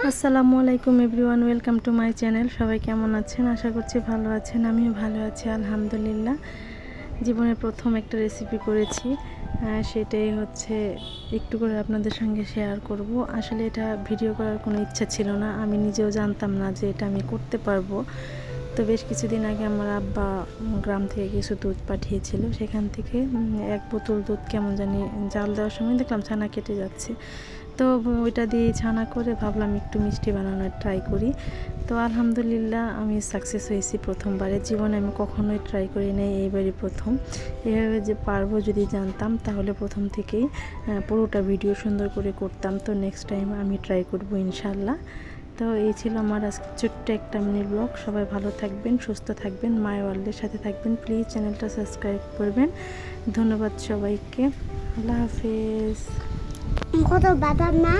আসসালামু আলাইকুম everyone, welcome to my channel. সবাই কেমন আছেন? আশা করছি ভালো আছেন। আমিও ভালো আছি আলহামদুলিল্লাহ। জীবনের প্রথম একটা রেসিপি করেছি, সেটাই হচ্ছে একটু করে আপনাদের সঙ্গে শেয়ার করব। আসলে এটা ভিডিও করার কোনো ইচ্ছা ছিল না, আমি নিজেও জানতাম না যে এটা আমি করতে পারবো। তো বেশ কিছুদিন আগে আমার আব্বা গ্রাম থেকে কিছু দুধ পাঠিয়েছিল, সেখান থেকে এক বোতল দুধ কেমন জানি জাল দেওয়ার সময় দেখলাম ছানা কেটে যাচ্ছে। তো ওইটা দিয়ে ছানা করে ভাবলাম একটু মিষ্টি বানানোর ট্রাই করি। তো আলহামদুলিল্লাহ আমি সাকসেস হয়েছি প্রথমবারের জীবনে। আমি কখনোই ট্রাই করি নাই, এইবারই প্রথম। এভাবে যে পারবো যদি জানতাম তাহলে প্রথম থেকেই পুরোটা ভিডিও সুন্দর করে করতাম। তো নেক্সট টাইম আমি ট্রাই করব ইনশাল্লাহ। তো এই ছিল আমার আজকে ছোট্ট একটা মিনি ব্লগ। সবাই ভালো থাকবেন, সুস্থ থাকবেন, মাই ওয়ার্ল্ডের সাথে থাকবেন। প্লিজ চ্যানেলটা সাবস্ক্রাইব করবেন। ধন্যবাদ সবাইকে। আল্লাহ হাফেজ। কত বাদাম না